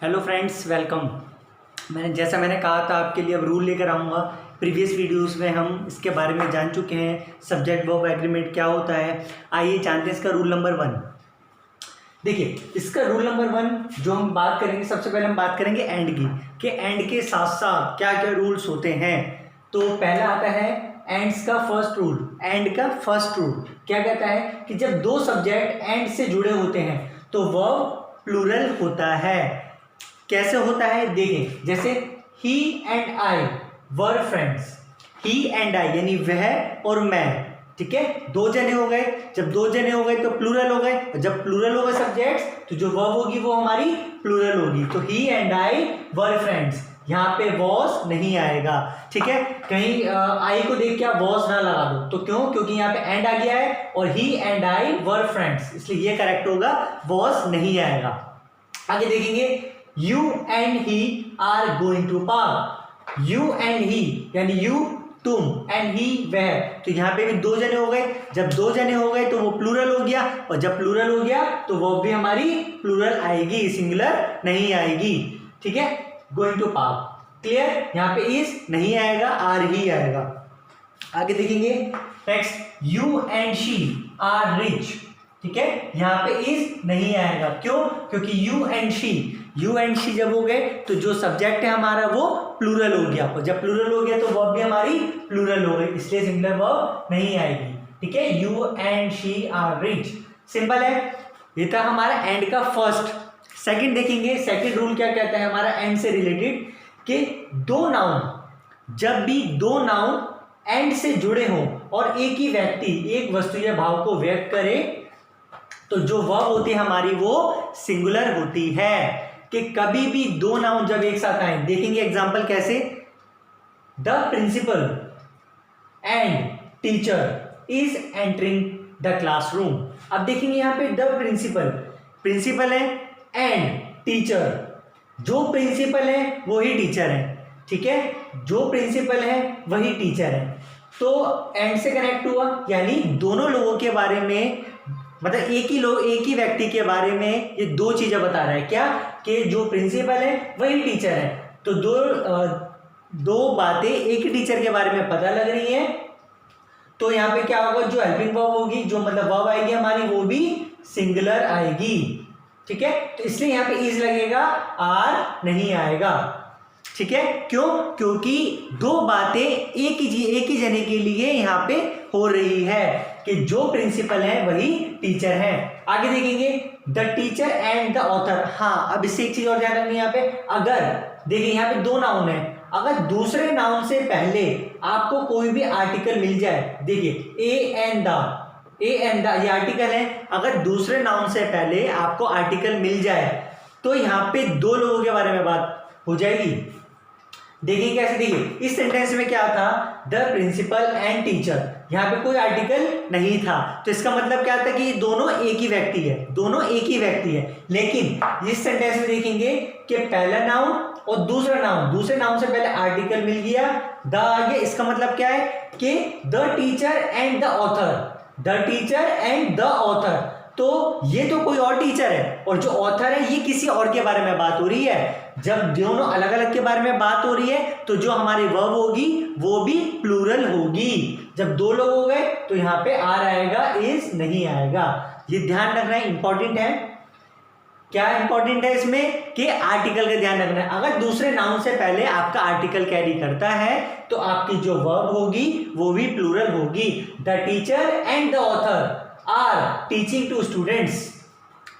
Hello friends, welcome. मैंने कहा था आपके लिए अब रूल लेकर आऊँगा। प्रीवियस वीडियोस में हम इसके बारे में जान चुके हैं, सब्जेक्ट वर्ब एग्रीमेंट क्या होता है। आइए जानते हैं इसका रूल नंबर 1। देखिए, इसका रूल नंबर 1 जो हम बात करेंगे, सबसे पहले हम बात करेंगे एंड की, कि एंड के साथ साथ क्या क्या रूल्स होते हैं। तो पहला आता है एंड्स का फर्स्ट रूल। एंड का फर्स्ट रूल क्या कहता है कि जब दो सब्जेक्ट एंड से जुड़े होते हैं तो वर्ब प्लूरल होता है। कैसे होता है देखें, जैसे he and I were friends. He and I यानी वह और मैं, ठीक है, दो जने हो गए। जब दो जने हो गए तो प्लूरल हो गए, और जब प्लूरल हो गए सब्जेक्ट्स तो जो वर्ब होगी वो हमारी प्लूरल होगी। तो ही एंड आई वर फ्रेंड्स, यहाँ पे वॉज नहीं आएगा, ठीक है। कहीं आई को देख के आप वॉज ना लगा दो, तो क्यों? क्योंकि यहाँ पे एंड आ गया है और ही एंड आई वर फ्रेंड्स, इसलिए ये करेक्ट होगा, वॉज नहीं आएगा। आगे देखेंगे, you and he are going to park. You and he यानी यू तुम एंड ही वह, तो यहाँ पे भी दो जने हो गए। जब दो जने हो गए तो वो प्लूरल हो गया, और जब प्लूरल हो गया तो वो भी हमारी प्लूरल आएगी, सिंगुलर नहीं आएगी, ठीक है। Going to park, clear. यहाँ पे इज नहीं आएगा, आर ही आएगा। आगे देखेंगे next, you and she are rich, ठीक है। यहाँ पे इज नहीं आएगा, क्यों? क्योंकि यू एंड शी जब हो गए तो जो सब्जेक्ट है हमारा वो प्लूरल हो गया, और जब प्लूरल हो गया तो वर्ब भी हमारी प्लूरल हो गई, इसलिए सिंगुलर वर्ब नहीं आएगी, ठीक है। You and she are rich, simple है। ये था हमारा एंड का फर्स्ट। सेकंड देखेंगे, सेकंड रूल क्या कहता है हमारा एंड से रिलेटेड, कि दो नाउन, जब भी दो नाउन एंड से जुड़े हों और एक ही व्यक्ति एक वस्तु या भाव को व्यक्त करे तो जो वर्ब होती है हमारी वो सिंगुलर होती है। कि कभी भी दो नाउन जब एक साथ आए, देखेंगे एग्जांपल कैसे, the principal and teacher is entering the classroom. अब देखेंगे यहाँ पे द प्रिंसिपल है एंड टीचर, जो प्रिंसिपल है वही टीचर है, ठीक है, जो प्रिंसिपल है वही टीचर है, तो एंड से कनेक्ट हुआ, यानी दोनों लोगों के बारे में, मतलब एक ही व्यक्ति के बारे में ये दो चीजें बता रहा है। क्या? कि जो प्रिंसिपल है वही टीचर है, तो दो बातें एक ही टीचर के बारे में पता लग रही है। तो यहाँ पे क्या होगा, जो हेल्पिंग वर्ब होगी, जो मतलब वर्ब आएगी हमारी, वो भी सिंगुलर आएगी, ठीक है। तो इसलिए यहाँ पे इज लगेगा, आर नहीं आएगा, ठीक है। क्यों? क्योंकि दो बातें एक ही जने के लिए यहाँ पे हो रही है, कि जो प्रिंसिपल है वही टीचर है। आगे देखेंगे, the teacher and the author. हाँ, अब इससे एक चीज और ध्यान रखनी है यहाँ पे, अगर देखिए यहाँ पे दो नाउन है, अगर दूसरे नाउन से पहले आपको कोई भी आर्टिकल मिल जाए, देखिए ए एंड द ये आर्टिकल है, अगर दूसरे नाउन से पहले आपको आर्टिकल मिल जाए तो यहाँ पे दो लोगों के बारे में बात हो जाएगी। देखिए कैसे, देखिए इस सेंटेंस में क्या था, द प्रिंसिपल एंड टीचर, यहाँ पे कोई आर्टिकल नहीं था, तो इसका मतलब क्या था कि ये दोनों एक ही व्यक्ति है। लेकिन इस सेंटेंस में देखेंगे कि पहला नाउन और दूसरे नाउन से पहले आर्टिकल मिल गया, द आ गया, इसका मतलब क्या है कि the teacher and the author, तो ये तो कोई और टीचर है, और जो ऑथर है ये किसी और के बारे में बात हो रही है। जब दोनों अलग अलग के बारे में बात हो रही है तो जो हमारी वर्ब होगी वो भी प्लूरल होगी। जब दो लोग हो गए तो यहाँ पे आर आएगा, इज नहीं आएगा। ये ध्यान रखना है, इंपॉर्टेंट है। क्या इंपॉर्टेंट है इसमें, कि आर्टिकल का ध्यान रखना है। अगर दूसरे नाउन से पहले आपका आर्टिकल कैरी करता है तो आपकी जो वर्ब होगी वो भी प्लूरल होगी। The teacher and the author are teaching to students,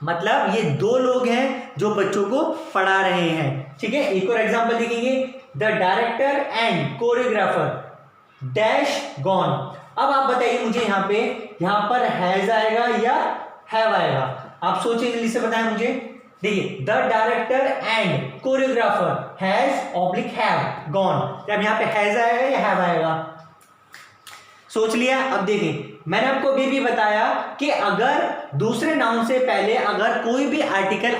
मतलब ये दो लोग हैं जो बच्चों को पढ़ा रहे हैं, ठीक है। एक और एग्जांपल देखेंगे, the director and choreographer dash gone. अब आप बताइए मुझे, यहाँ पर हैज आएगा या हैव आएगा? आप सोचिए, जल्दी से बताएं मुझे। देखिए, the director and choreographer has oblique have gone, अब यहाँ पे हैज आएगा या हैव आएगा? सोच लिया। अब देखिए, मैंने आपको अभी भी बताया कि अगर दूसरे नाउन से पहले अगर कोई भी आर्टिकल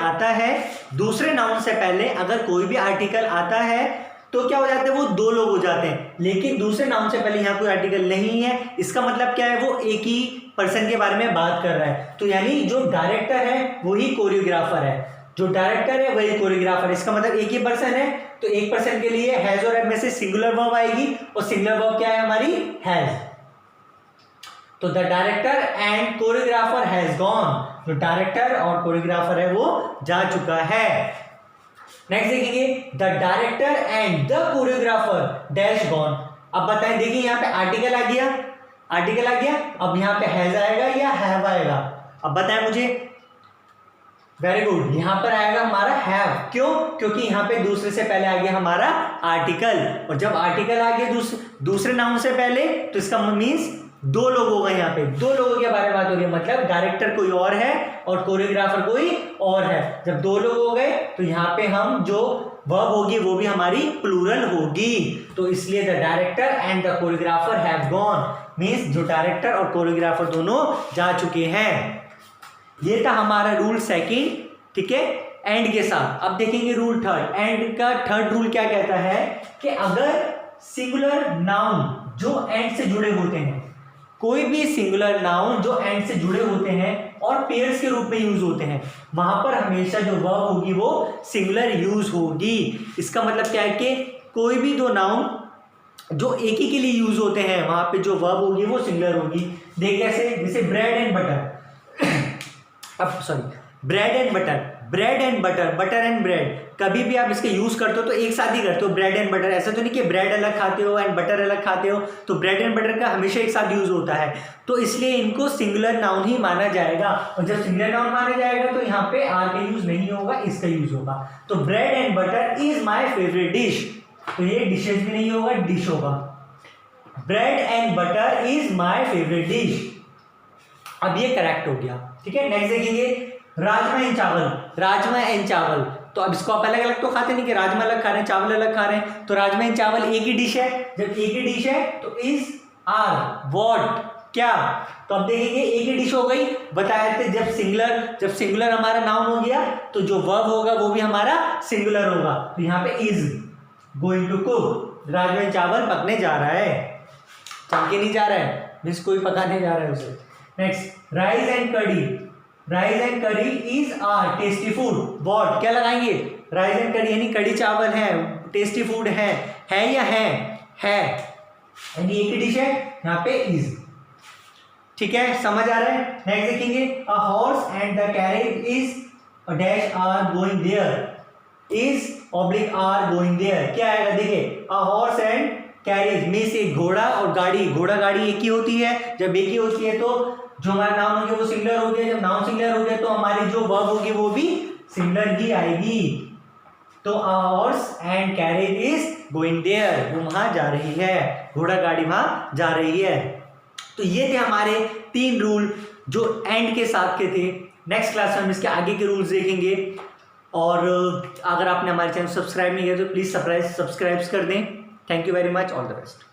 आता है तो क्या हो जाता है, वो दो लोग हो जाते हैं। लेकिन दूसरे नाउन से पहले यहाँ कोई आर्टिकल नहीं है, इसका मतलब क्या है, वो एक ही पर्सन के बारे में बात कर रहा है। तो यानी जो डायरेक्टर है वही कोरियोग्राफर है। जो डायरेक्टर है वही कोरियोग्राफर। इसका मतलब एक ही पर्सन है, तो एक पर्सन के लिए हैज और हैव में से सिंगुलर वर्ब आएगी, और सिंगुलर वर्ब क्या है हमारी, हैज। तो the director and choreographer has gone, जो डायरेक्टर और कोरियोग्राफर है वो जा चुका है। नेक्स्ट देखेंगे, the director and the choreographer dash gone. अब बताएं, देखिए यहाँ पे आर्टिकल आ गया, आर्टिकल आ गया, अब यहाँ पे हैज आएगा या हैव आएगा, अब बताएं मुझे। वेरी गुड, यहां पर आएगा हमारा हैव। क्यों? क्योंकि यहां पे दूसरे से पहले आ गया हमारा आर्टिकल, और जब आर्टिकल आ गया दूसरे नाउन से पहले, तो इसका मीन्स दो लोग हो गए। यहाँ पे दो लोगों के बारे में बात हो रही है, मतलब डायरेक्टर कोई और है और कोरियोग्राफर कोई और है। जब दो लोग हो गए तो यहाँ पे हम जो वर्ब होगी वो भी हमारी प्लूरल होगी, तो इसलिए the director and the choreographer have gone, means जो डायरेक्टर और कोरियोग्राफर दोनों जा चुके हैं। ये था हमारा रूल सेकंड, ठीक है, एंड के साथ। अब देखेंगे रूल थर्ड। एंड का थर्ड रूल क्या कहता है कि अगर सिंगुलर नाउन जो एंड से जुड़े होते हैं, कोई भी सिंगुलर नाउन जो एंड से जुड़े होते हैं और पेयर्स के रूप में यूज होते हैं, वहां पर हमेशा जो वर्ब होगी वो सिंगुलर यूज होगी। इसका मतलब क्या है कि कोई भी दो नाउन जो एक ही के लिए यूज होते हैं, वहां पे जो वर्ब होगी वो सिंगुलर होगी। देख कैसे, जैसे ब्रेड एंड बटर, अब sorry, bread and butter, bread and butter, butter and bread, कभी भी आप इसके यूज करते हो तो एक साथ ही करते हो, ब्रेड एंड बटर। ऐसा तो नहीं कि ब्रेड अलग खाते हो एंड बटर अलग खाते हो, तो ब्रेड एंड बटर का हमेशा एक साथ यूज होता है, तो इसलिए इनको सिंगुलर नाउन ही माना जाएगा। और जब सिंगुलर नाउन माना जाएगा तो यहाँ पे आर का यूज नहीं होगा, इसका यूज होगा। तो bread and butter is my favourite dish, तो ये डिशेज भी नहीं होगा, डिश होगा। Bread and butter is my favourite dish, अब ये करेक्ट हो गया, ठीक है। नेक्स्ट देखेंगे, राजमा एंड चावल, राजमा एंड चावल, तो अब इसको आप अलग अलग तो खाते नहीं कि राजमा अलग खा रहे हैं चावल अलग खा रहे हैं, तो राजमा एंड चावल एक ही डिश है। जब एक ही डिश है तो इज आर व्हाट, क्या, तो अब देखेंगे एक ही डिश हो गई। बताए थे जब सिंगुलर हमारा नाउन हो गया तो जो वर्ब होगा वो भी हमारा सिंगुलर होगा, तो यहाँ पे is going to cook, rajma and chawal पकने जा रहा है, चमके नहीं जा रहा है, मीन्स कोई पकाने जा रहा है उसे। Next, rice and kadhi, rice and curry is our tasty food, what, क्या लगाएंगे, राइस एंड करी यानी कड़ी चावल है, टेस्टी फूड है या है यानी एक ही डिश है, यहाँ पे इज, ठीक है, समझ आ रहा है। नेक्स्ट देखेंगे, a horse and the carriage is a dash are going there, is oblique are going there, क्या आएगा, देखिए, अ हॉर्स एंड कैरेज में से घोड़ा और गाड़ी, घोड़ा गाड़ी एक ही होती है, जब एक ही होती है तो जो हमारा नाउन हो गया वो सिंगुलर हो गया, जब नाउन सिंगुलर हो गया तो हमारी जो वर्ब होगी वो भी सिंगुलर ही आएगी। तो a horse and carriage is going there, वो वहां जा रही है, घोड़ा गाड़ी वहां जा रही है। तो ये थे हमारे 3 रूल जो एंड के साथ के थे। नेक्स्ट क्लास में हम इसके आगे के रूल्स देखेंगे, और अगर आपने हमारे चैनल सब्सक्राइब नहीं किया तो प्लीज सब्सक्राइब कर दें। Thank you very much, all the best.